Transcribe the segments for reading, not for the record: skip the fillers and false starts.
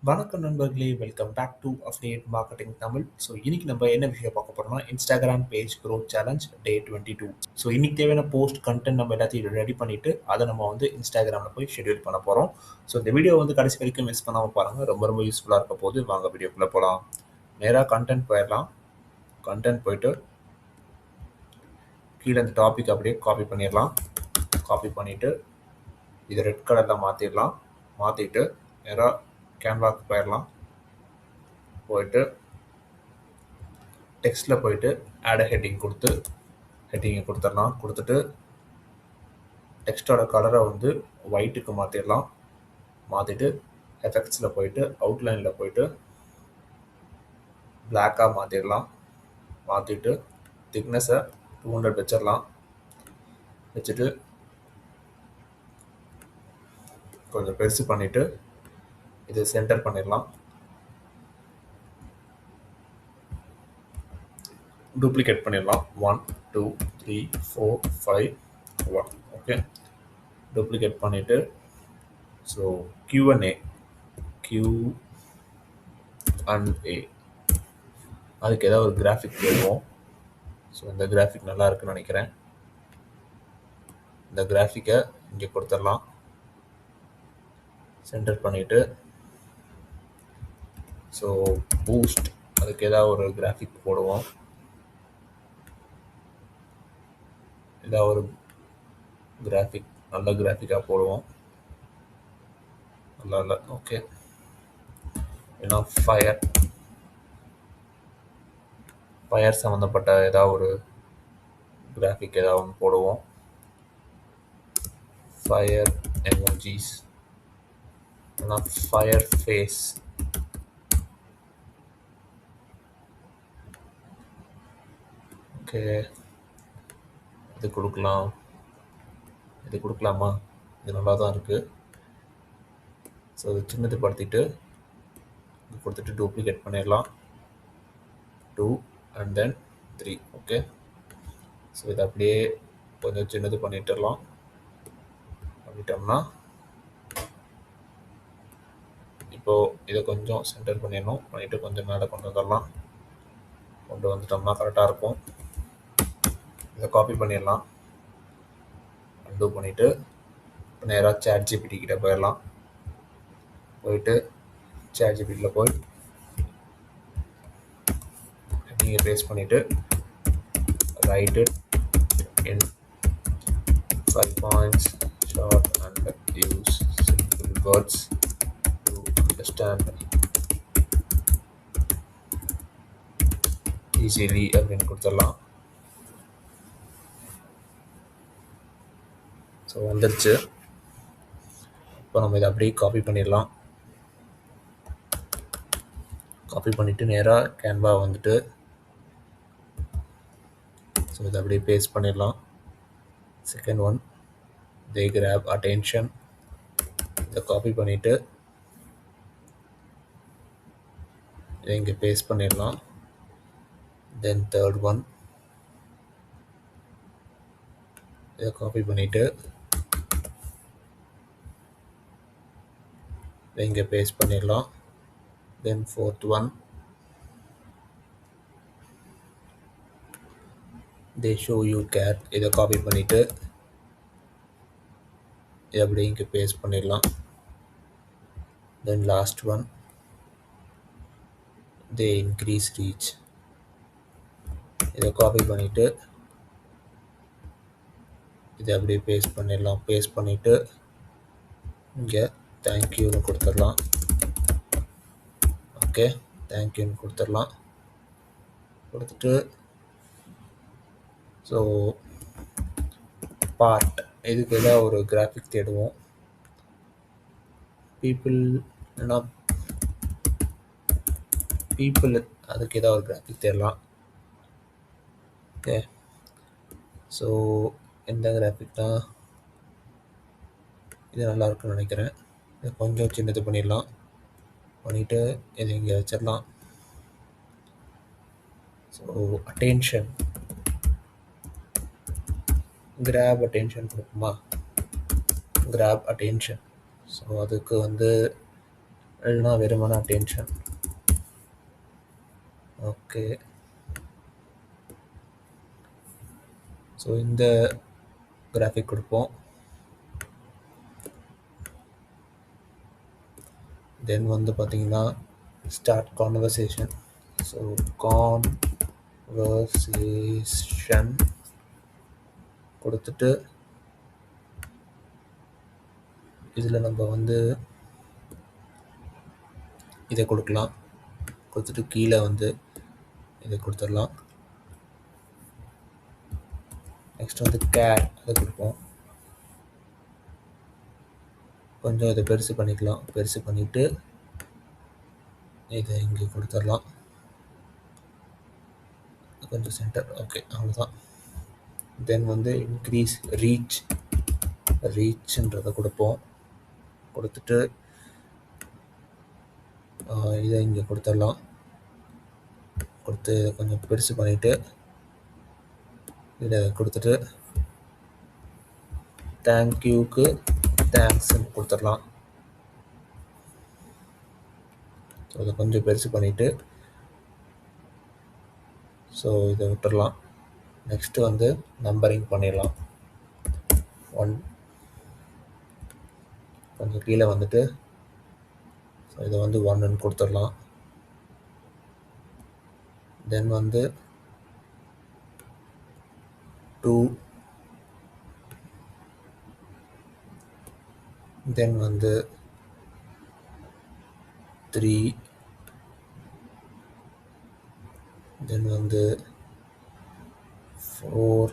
வணக்கம் நண்பர்களே, welcome back to update marketing Tamil. So இன்னைக்கு நம்ம என்ன விஷயம் பார்க்க போறோம்னா Instagram page growth challenge day 22. So இன்னைக்கு தேவையான போஸ்ட் கண்டென்ட் நம்ம எல்லாத்தையும் ரெடி பண்ணிட்டு அதை நம்ம வந்து இன்ஸ்டாகிராமில் போய் ஷெட்யூல் பண்ண போகிறோம். ஸோ இந்த வீடியோ வந்து கடைசி வரைக்கும் மிஸ் பண்ணாமல் பாருங்கள், ரொம்ப ரொம்ப யூஸ்ஃபுல்லாக இருக்க போது. வாங்க வீடியோக்குள்ளே போகலாம். நேராக கண்டென்ட் போயிடலாம். கண்டென்ட் போயிட்டு கீழே இந்த டாபிக் அப்படியே காப்பி பண்ணிடலாம். காப்பி பண்ணிவிட்டு இதை ரெட் கலரில் மாற்றிடலாம். மாற்றிட்டு நேராக கேன்வாக்கு போயிடலாம். போயிட்டு டெக்ஸ்ட்டில் போயிட்டு ஆட் ஹெட்டிங் கொடுத்து ஹெட்டிங்கை கொடுத்துடலாம். கொடுத்துட்டு டெக்ஸ்ட்டோட கலரை வந்து ஒயிட்டுக்கு மாற்றிடலாம். மாற்றிட்டு எஃபெக்ட்ஸில் போயிட்டு அவுட்லைனில் போயிட்டு பிளாக்காக மாற்றிடலாம். மாற்றிட்டு திக்னஸை 200 வச்சிடலாம். வச்சுட்டு கொஞ்சம் பெருசு பண்ணிவிட்டு இதை சென்டர் பண்ணிடலாம். டூப்ளிகேட் பண்ணிடலாம். 1 2 3 4 5 1. ஓகே, டூப்ளிகேட் பண்ணிவிட்டு ஸோ Q&A அதுக்கு ஏதாவது ஒரு கிராஃபிக் தேடுவோம். ஸோ இந்த கிராஃபிக் நல்லா இருக்குன்னு நினைக்கிறேன். இந்த கிராஃபிக்கை இங்கே கொடுத்துடலாம். சென்டர் பண்ணிவிட்டு ஸோ பூஸ்ட் அதுக்கு ஏதாவது ஒரு கிராஃபிக் போடுவோம். ஏதாவது ஒரு கிராஃபிக் நல்ல கிராஃபிக்காக போடுவோம். நல்லா இல்லை. ஓகே, ஏன்னா ஃபயர் சம்மந்தப்பட்ட ஏதாவது ஒரு கிராஃபிக் ஏதாவது ஒன்று போடுவோம். Fire emojis, fire face. Okay, இது கொடுக்கலாமா? இது நல்லா தான் இருக்குது. ஸோ இது சின்னது படுத்திட்டு இது கொடுத்துட்டு டூப்ளிகேட் பண்ணிடலாம். 2 அண்ட் தென் 3. ஓகே, ஸோ இதை அப்படியே கொஞ்சம் சின்னது பண்ணிட்டுடலாம். பண்ணிட்டோம்னா இப்போது இதை கொஞ்சம் சென்டர் பண்ணிடணும். பண்ணிவிட்டு கொஞ்சம் மேலே கொண்டு வந்துட்டோம்னா கரெக்டாக இருக்கும். இதை காப்பி பண்ணிடலாம். அன்டூ பண்ணிவிட்டு நேராக ChatGPT கிட்ட போயிடலாம். போயிட்டு ChatGPTயில் போய் நீங்கள் பேஸ்ட் பண்ணிவிட்டு write it in 5 points short and use simple words to understand easily அப்படின்னு கொடுத்துடலாம். ஸோ வந்துருச்சு. இப்போ நம்ம இதை அப்படியே காப்பி பண்ணிடலாம். காப்பி பண்ணிவிட்டு நேராக கேன்வா வந்துட்டு ஸோ இதை அப்படியே பேஸ்ட் பண்ணிடலாம். Second one, they grab attention. இதை காப்பி பண்ணிவிட்டு இதை இங்கே பேஸ்ட் பண்ணிடலாம். தென் தேர்ட் ஒன், இதை காப்பி பண்ணிவிட்டு இதை இங்கே பேஸ்ட் பண்ணிடலாம். தென் fourth one, they show you care. இதை காப்பி பண்ணிவிட்டு இதை அப்படியே இங்கே பேஸ்ட் பண்ணிடலாம். Then last one, they increase reach. இதை காப்பி பண்ணிவிட்டு இதை அப்படியே பேஸ்ட் பண்ணிடலாம். பேஸ்ட் பண்ணிவிட்டு இங்கே தேங்க்யூன்னு கொடுத்துடலாம். ஓகே, தேங்க்யூன்னு கொடுத்துடலாம். கொடுத்துட்டு ஸோ பார்ட் இதுக்கு ஏதாவது ஒரு கிராஃபிக் தேடுவோம். பீப்புள் அதுக்கு ஏதாவது ஒரு கிராஃபிக் தேடலாம். ஓகே, ஸோ எந்த கிராஃபிக்னா இது நல்லா இருக்குன்னு நினைக்கிறேன். இதை கொஞ்சம் சின்னது பண்ணிடலாம். பண்ணிவிட்டு இதை இங்கே வச்சிடலாம். ஸோ அட்டென்ஷன், கிராப் அட்டென்ஷன் கொடுக்குமா? Grab attention. ஸோ அதுக்கு வந்து இல்லைனா வெறுமனே அட்டென்ஷன். ஓகே. ஸோ இந்த கிராஃபிக் கொடுப்போம். தென் வந்து பார்த்தீங்கன்னா ஸ்டார்ட் கான்வர்சேஷன். ஸோ கான்வர்சேஷன் கொடுத்துட்டு இதில் நம்ம வந்து இதை கொடுக்கலாம். கொடுத்துட்டு கீழே வந்து இதை கொடுத்துடலாம். நெக்ஸ்ட் வந்து கேட் அதை கொடுப்போம். கொஞ்சம் இதை பெருசு பண்ணிக்கலாம். பெருசு பண்ணிவிட்டு இதை இங்கே கொடுத்துடலாம். கொஞ்சம் சென்டர். ஓகே, அவ்வளோதான். தென் வந்து இன்க்ரீஸ் ரீச்ன்றதை கொடுப்போம். கொடுத்துட்டு இதை இங்கே கொடுத்துடலாம். கொடுத்து கொஞ்சம் பெருசு பண்ணிவிட்டு இதை கொடுத்துட்டு தேங்க்யூக்கு தேங்க்ஸ்ன்னு கொடுத்துடலாம். ஸோ இதை கொஞ்சம் பெருசு பண்ணிவிட்டு ஸோ இதை விட்டுடலாம். நெக்ஸ்ட்டு வந்து நம்பரிங் பண்ணிடலாம். 1 கொஞ்சம் கீழே வந்துட்டு ஸோ இதை வந்து 1ன்னு கொடுத்துடலாம். தென் வந்து 2, தென் வந்து 3, தென் வந்து 4,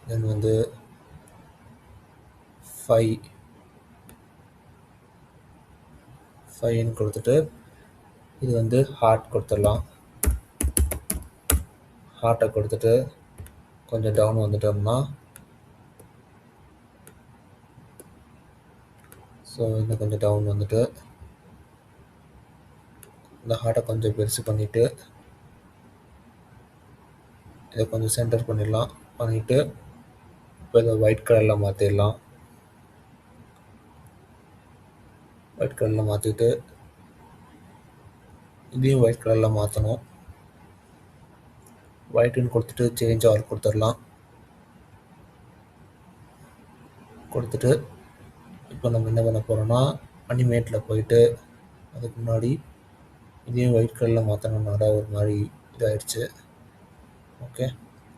தென் வந்து 5ன்னு கொடுத்துட்டு இது வந்து ஹார்ட் கொடுத்துடலாம். ஹார்ட்டை கொடுத்துட்டு கொஞ்சம் டவுன் வந்துட்டோம்னா ஸோ இன்னும் கொஞ்சம் டவுன் வந்துட்டு இந்த ஹார்ட்டை கொஞ்சம் பெருசு பண்ணிவிட்டு இதை கொஞ்சம் சென்டர் பண்ணிடலாம். பண்ணிவிட்டு இப்போ இதை ஒயிட் கலரில் மாற்றிடலாம். ஒயிட் கலரில் மாற்றிட்டு இதையும் ஒயிட் கலரில் மாற்றணும். ஒயிட்டுன்னு கொடுத்துட்டு சேஞ்ச் ஆல் கொடுத்துடலாம். கொடுத்துட்டு இப்போ நம்ம என்ன பண்ண போகிறோம்னா அனிமேட்டில் போயிட்டு அதுக்கு முன்னாடி இதையும் ஒயிட் கலரில் மாற்றணும்னால ஒரு மாதிரி இதாகிடுச்சு. ஓகே,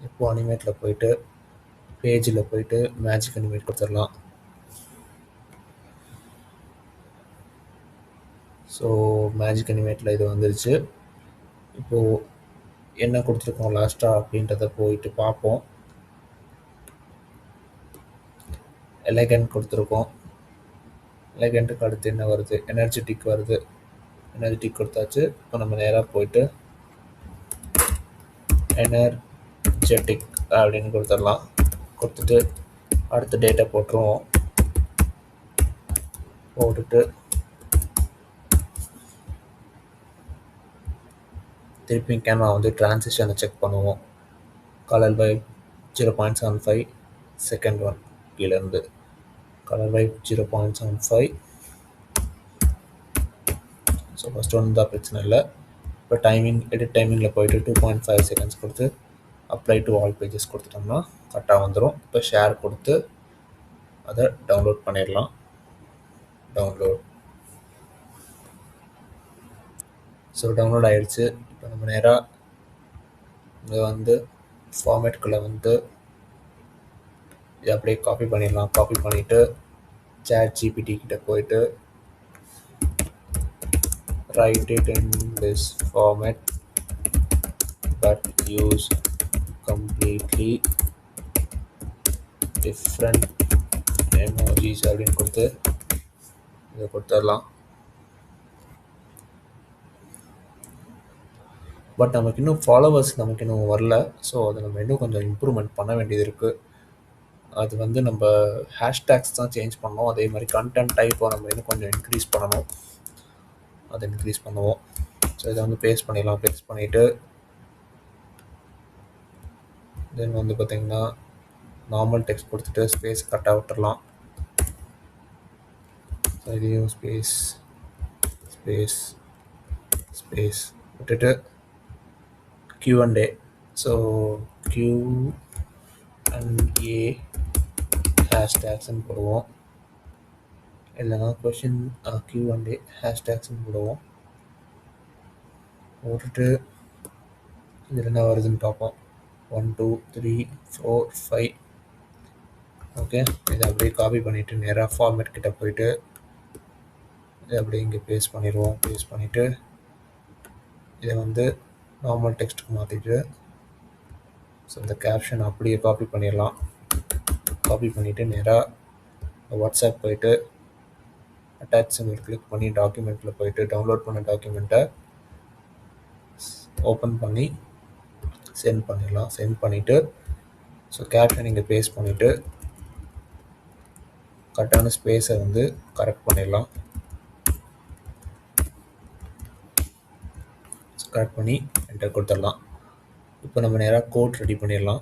இப்போது அனிமேட்டில் போயிட்டு பேஜில் போயிட்டு மேஜிக் அனிமேட் கொடுத்துடலாம். ஸோ மேஜிக் அனிமேட்டில் இது வந்துருச்சு. இப்போது என்ன கொடுத்துருக்கோம் லாஸ்ட்டாக அப்படின்றத போயிட்டு பார்ப்போம். எலகண்ட் கொடுத்துருக்கோம். எலகண்ட்டுக்கு அடுத்து என்ன வருது? எனர்ஜெட்டிக் வருது. எனர்ஜெட்டிக் கொடுத்தாச்சு. இப்போ நம்ம நேராக போயிட்டு எனர்ஜெட்டிக் அப்படின்னு கொடுத்துடலாம். கொடுத்துட்டு அடுத்த டேட்டா போட்டுருவோம். போட்டுட்டு திருப்பி கேமரா வந்து டிரான்சிஷனை செக் பண்ணுவோம். கலர் வைப் 0.75, செகண்ட் ஒன் கீழேருந்து colour vibe 0.75. So first one தான் பிரச்சனை இல்லை. இப்போ டைமிங் எடிட் டைமிங்கில் போயிட்டு 2.5 செகண்ட்ஸ் கொடுத்து அப்ளை டு ஆல் பேஜஸ் கொடுத்துட்டோம்னா கரெக்டாக வந்துடும். இப்போ ஷேர் கொடுத்து அதை டவுன்லோட் பண்ணிடலாம். டவுன்லோட். ஸோ டவுன்லோட் ஆகிடுச்சு. இப்போ நம்ம நேராக இங்கே வந்து ஃபார்மேட்டுக்குள்ளே வந்து இதை அப்படியே காப்பி பண்ணிடலாம். காப்பி பண்ணிவிட்டு ChatGPT கிட்ட போயிட்டு write it in this format but use completely different emojis அப்படின்னு கொடுத்து இதை கொடுத்துடலாம். பட் நமக்கு இன்னும் ஃபாலோவர்ஸ் நமக்கு இன்னும் வரல. ஸோ அதை நம்ம இன்னும் கொஞ்சம் இம்ப்ரூவ்மெண்ட் பண்ண வேண்டியது இருக்குது. அது வந்து நம்ம ஹேஷ்டேக்ஸ் தான் சேஞ்ச் பண்ணோம். அதே மாதிரி கண்டென்ட் டைப்பை நம்ம இன்னும் கொஞ்சம் இன்க்ரீஸ் பண்ணணும். அதை இன்க்ரீஸ் பண்ணுவோம். ஸோ இதை வந்து பேஸ்ட் பண்ணிடலாம். பேஸ்ட் பண்ணிவிட்டு தென் வந்து பார்த்திங்கன்னா நார்மல் டெக்ஸ்ட் கொடுத்துட்டு ஸ்பேஸ் கரெக்டாக விட்டுடலாம். இதையும் ஸ்பேஸ் ஸ்பேஸ் ஸ்பேஸ் விட்டுட்டு Q&A. ஸோ Q&A ஹேஷ்டேக்ஸ்ன்னு போடுவோம், இல்லைனா கொஷின் Q&A ஹேஷ்டேக்ஸ்ன்னு போடுவோம். போட்டுட்டு இதில் என்ன வருதுன்னு பார்ப்போம். 1 2 3 4 5. ஓகே, இதை அப்படியே காப்பி பண்ணிவிட்டு நேராக ஃபார்மேட் கிட்ட போயிட்டு இதை அப்படியே இங்கே பேஸ்ட் பண்ணிடுவோம். பேஸ்ட் பண்ணிவிட்டு இதை வந்து நார்மல் டெக்ஸ்ட்டுக்கு மாற்றிட்டு ஸோ இந்த கேப்ஷன் அப்படியே காப்பி பண்ணிடலாம். காப்பி பண்ணிவிட்டு நேராக வாட்ஸ்அப் போயிட்டு அட்டாச் சிம்பிள் கிளிக் பண்ணி டாக்குமெண்ட்டில் போயிட்டு டவுன்லோட் பண்ண டாக்குமெண்ட்டை ஓப்பன் பண்ணி சென்ட் பண்ணிடலாம். சென்ட் பண்ணிவிட்டு ஸோ கேப்ஷன் இங்கே பேஸ்ட் பண்ணிவிட்டு கரெக்டான ஸ்பேஸை வந்து கரெக்ட் பண்ணிடலாம். கரெக்ட் பண்ணி என்டர் கொடுத்துடலாம். இப்போ நம்ம நேராக கோட் ரெடி பண்ணிடலாம்.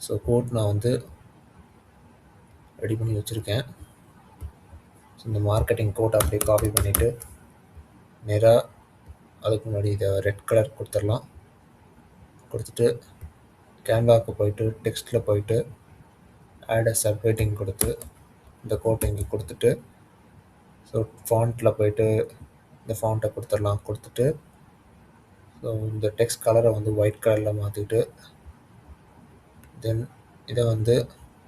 ஸோ கோட் நான் வந்து ரெடி பண்ணி வச்சுருக்கேன். ஸோ இந்த மார்க்கெட்டிங் கோட் அப்படியே காப்பி பண்ணிவிட்டு நேராக அதுக்கு முன்னாடி இதை ரெட் கலர் கொடுத்துடலாம். கொடுத்துட்டு கேன்வாவுக்கு போயிட்டு டெக்ஸ்ட்டில் போயிட்டு ஆட் அ சப்ஹெட்டிங் கொடுத்து இந்த கோட்டை இங்கே கொடுத்துட்டு ஸோ ஃபாண்ட்டில் போயிட்டு இந்த ஃபாண்ட்டை கொடுத்துடலாம். கொடுத்துட்டு ஸோ இந்த டெக்ஸ்ட் கலரை வந்து ஒயிட் கலரில் மாற்றிட்டு தென் இதை வந்து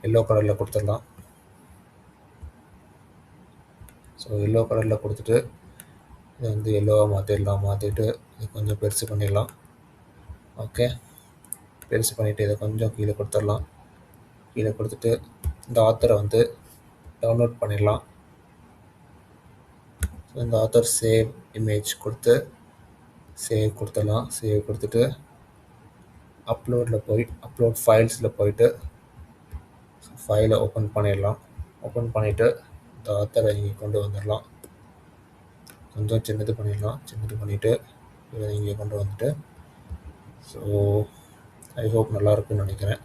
எல்லோ கலரில் கொடுத்துடலாம். ஸோ எல்லோ கலரில் கொடுத்துட்டு இதை வந்து எல்லோவாக மாற்றிடலாம். மாற்றிட்டு இது கொஞ்சம் பெருசு பண்ணிடலாம். ஓகே, பெருசு பண்ணிவிட்டு இதை கொஞ்சம் கீழே கொடுத்துடலாம். கீழே கொடுத்துட்டு இந்த ஆத்தரை வந்து டவுன்லோட் பண்ணிடலாம். ஸோ இந்த ஆத்தர் சேவ் இமேஜ் கொடுத்து சேவ் கொடுத்துடலாம். சேவ் கொடுத்துட்டு அப்லோடில் போய் அப்லோட் ஃபைல்ஸில் போயிட்டு ஃபைலை ஓப்பன் பண்ணிடலாம். ஓப்பன் பண்ணிவிட்டு இந்த ஆத்தரை இங்கே கொண்டு வந்துடலாம். கொஞ்சம் சின்னது பண்ணிடலாம். சின்னது பண்ணிவிட்டு இதை இங்கே கொண்டு வந்துட்டு ஸோ ஐ ஹோப் நல்லாயிருக்குன்னு நினைக்கிறேன்.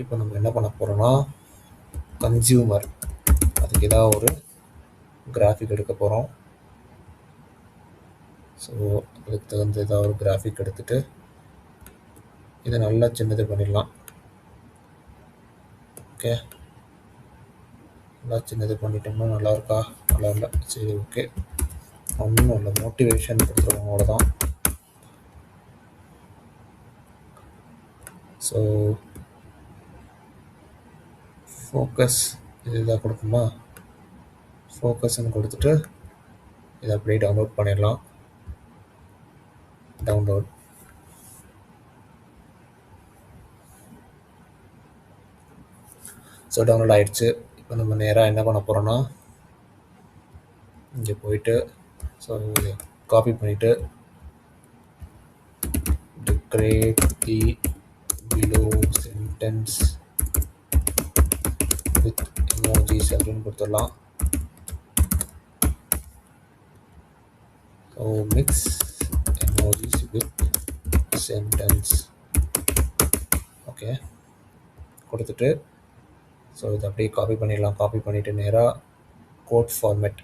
இப்போ நம்ம என்ன பண்ண போகிறோன்னா கன்சியூமர் அதுக்கு ஏதாவது ஒரு கிராஃபிக் எடுக்க போகிறோம். ஸோ அதுக்கு தகுந்த ஏதாவது ஒரு கிராஃபிக் எடுத்துகிட்டு இதை நல்லா சின்னது பண்ணிடலாம். ஓகே, நல்லா சின்னது பண்ணிட்டோம்னா நல்லா இருக்கா? நல்லா இல்லை. சரி, ஓகே, ஒன்றும் இல்லை, மோட்டிவேஷன் கொடுத்துருவோம், அவ்வளோதான். ஸோ ஃபோக்கஸ் இதுதான் கொடுக்குமா? ஃபோக்கஸ்ன்னு கொடுத்துட்டு இதை அப்படியே டவுன்லோட் பண்ணிடலாம். டவுன்லோட் ஸோ டவுன்லோட் ஆகிடுச்சு. இப்போ நம்ம நேராக என்ன பண்ண போகிறோன்னா இங்கே போயிட்டு ஸோ காப்பி பண்ணிவிட்டு decorate the below sentence with emojis அப்படின்னு கொடுத்துடலாம். So mix emojis with sentence. Okay, கொடுத்துட்டு ஸோ இதை அப்படியே காப்பி பண்ணிடலாம். காப்பி பண்ணிவிட்டு நேராக கோட் ஃபார்மேட்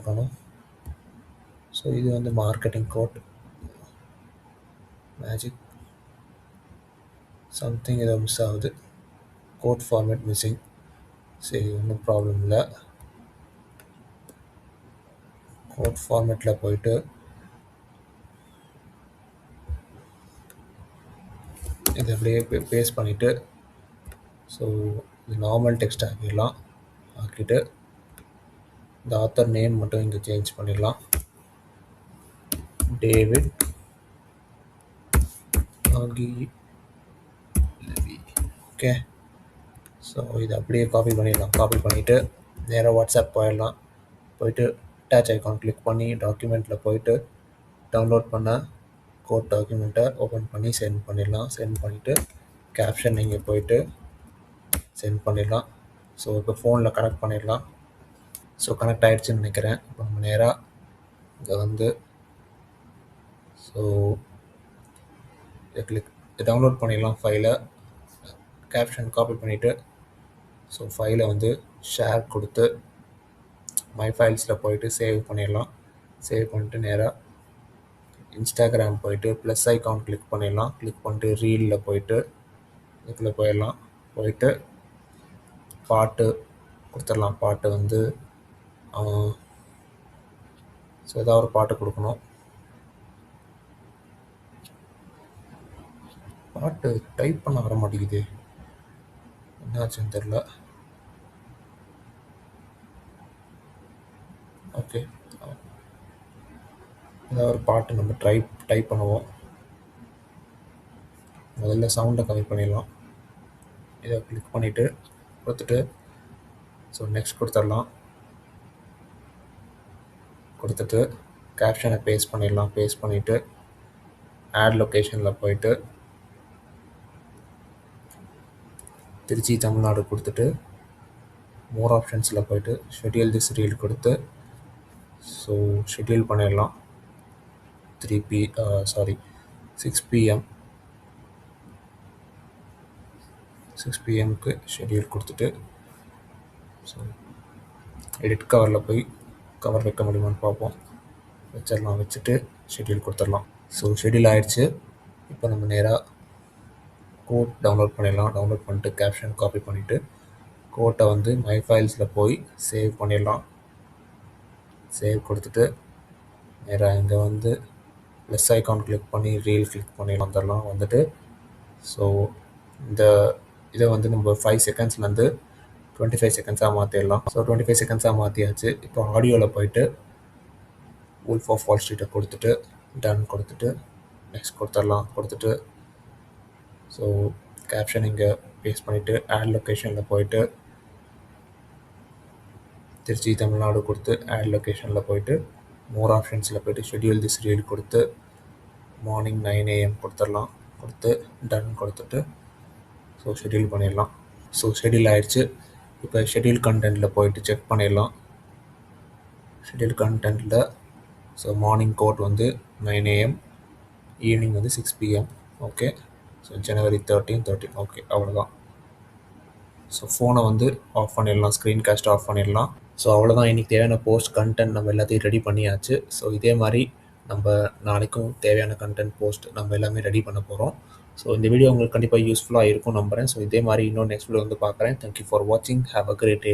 காணும். ஸோ இது வந்து மார்க்கெட்டிங் கோட் மேஜிக் சம்திங் ஏதோ மிஸ் ஆகுது. Code format missing. சரி, ஒன்றும் ப்ராப்ளம் இல்லை. கோட் ஃபார்மேட்டில் போயிட்டு இதை அப்படியே பேஸ்ட் பண்ணிவிட்டு ஸோ இது நார்மல் டெக்ஸ்ட் ஆக்கிடலாம். ஆக்கிட்டு இந்த ஆத்தர் நேம் மட்டும் இங்கே சேஞ்ச் பண்ணிடலாம். டேவிட் ஓகே, ஸோ இதை அப்படியே காப்பி பண்ணிடலாம். காப்பி பண்ணிவிட்டு நேராக வாட்ஸ்அப் போயிடலாம். போயிட்டு அட்டாச் ஐக்கான் கிளிக் பண்ணி டாக்குமெண்ட்டில் போயிட்டு டவுன்லோட் பண்ண கோட் டாக்குமெண்ட்டை ஓப்பன் பண்ணி சென்ட் பண்ணிடலாம். சென்ட் பண்ணிவிட்டு கேப்ஷன் இங்கே போயிட்டு சென்ட் பண்ணிடலாம். ஸோ இப்போ ஃபோனில் கனெக்ட் பண்ணிடலாம். ஸோ கனெக்ட் ஆகிடுச்சின்னு நினைக்கிறேன். இப்போ நம்ம நேராக இதை வந்து ஸோ இதை கிளிக் டவுன்லோட் பண்ணிடலாம் ஃபைலை. கேப்ஷன் காப்பி பண்ணிவிட்டு ஸோ ஃபைலை வந்து ஷேர் கொடுத்து மை ஃபைல்ஸில் போயிட்டு சேவ் பண்ணிடலாம். சேவ் பண்ணிட்டு நேராக இன்ஸ்டாகிராம் போயிட்டு ப்ளஸ் ஐக்கான் கிளிக் பண்ணிடலாம். கிளிக் பண்ணிட்டு ரீலில் போயிட்டு இதுக்குள்ளே போயிடலாம். போயிட்டு பாட்டு கொடுத்துடலாம். பாட்டு வந்து ஸோ ஏதாவது ஒரு பாட்டு கொடுக்கணும். பாட்டு டைப் பண்ண வர மாட்டேங்குது, என்னாச்சுன்னு தெரில. ஓகே, ஏதாவது ஒரு பாட்டு நம்ம டைப் பண்ணுவோம். முதல்ல சவுண்டை கம்மி பண்ணிடலாம். இதை கிளிக் பண்ணிவிட்டு கொடுத்துட்டு ஸோ நெக்ஸ்ட் கொடுத்துடலாம். கொடுத்துட்டு கேப்ஷனை பேஸ்ட் பண்ணிடலாம். பேஸ்ட் பண்ணிவிட்டு ஆட் லொக்கேஷனில் போயிட்டு திருச்சி தமிழ்நாடு கொடுத்துட்டு மோர் ஆப்ஷன்ஸில் போயிட்டு ஷெட்யூல் திஸ் ரீல் கொடுத்து ஸோ ஷெட்யூல் பண்ணிடலாம். 6 PM ஷெட்யூல் கொடுத்துட்டு ஸோ எடிட் கவரில் போய் கவர் வைக்க முடியுமான்னு பார்ப்போம். வச்சிடலாம். வச்சுட்டு ஷெட்யூல் கொடுத்துடலாம். ஸோ ஷெட்யூல் ஆகிடுச்சு. இப்போ நம்ம நேராக கோட் டவுன்லோட் பண்ணிடலாம். டவுன்லோட் பண்ணிட்டு கேப்ஷன் காப்பி பண்ணிவிட்டு கோட்டை வந்து மை ஃபைல்ஸில் போய் சேவ் பண்ணிடலாம். சேவ் கொடுத்துட்டு நேராக இங்கே வந்து ப்ளஸ் ஐக்கான் கிளிக் பண்ணி ரீல் கிளிக் பண்ணி வந்துடலாம். வந்துட்டு ஸோ இந்த இதை வந்து நம்ம 5 செகண்ட்ஸ்லேருந்து 25 செகண்ட்ஸாக மாற்றிடலாம். ஸோ 25 செகண்ட்ஸாக மாற்றியாச்சு. இப்போ ஆடியோவில் போயிட்டு வுல்ஃப் ஆஃப் வால் ஸ்ட்ரீட்டை கொடுத்துட்டு டன் கொடுத்துட்டு நெக்ஸ்ட் கொடுத்துடலாம். கொடுத்துட்டு ஸோ கேப்ஷன் இங்கே பேஸ்ட் பண்ணிவிட்டு ஆட் லொக்கேஷனில் போயிட்டு திருச்சி தமிழ்நாடு கொடுத்து ஆட் லொக்கேஷனில் போயிட்டு மோர் ஆப்ஷன்ஸில் போயிட்டு ஷெட்யூல் திஸ் ரீல் கொடுத்து மார்னிங் 9 AM கொடுத்துடலாம். கொடுத்து டன் கொடுத்துட்டு ஸோ ஷெட்யூல் பண்ணிடலாம். ஸோ ஷெட்யூல் ஆகிடுச்சு. இப்போ ஷெட்யூல் கண்டென்ட்டில் போயிட்டு செக் பண்ணிடலாம். ஷெட்யூல் கண்டென்ட்டில் ஸோ மார்னிங் கோட் வந்து 9 AM, ஈவினிங் வந்து 6 PM. Okay, so January 13. Okay, அவ்வளோதான். ஸோ ஃபோனை வந்து ஆஃப் பண்ணிடலாம். ஸ்க்ரீன் காஸ்ட் ஆஃப் பண்ணிடலாம். ஸோ அவ்வளோதான். இன்றைக்கி தேவையான போஸ்ட் கண்டென்ட் நம்ம எல்லாத்தையும் ரெடி பண்ணியாச்சு. ஸோ இதே மாதிரி நம்ம நாளைக்கும் தேவையான கண்டென்ட் போஸ்ட் நம்ம எல்லாமே ரெடி பண்ண போகிறோம். ஸோ இந்த வீடியோ உங்களுக்கு கண்டிப்பாக யூஸ்ஃபுல்லாக இருக்கும் நம்புகிறேன். ஸோ இதே மாதிரி இன்னொரு நெக்ஸ்ட் வீடியோ வந்து பார்க்குறேன். தேங்க்யூ ஃபார் வாட்சிங். Have a great day.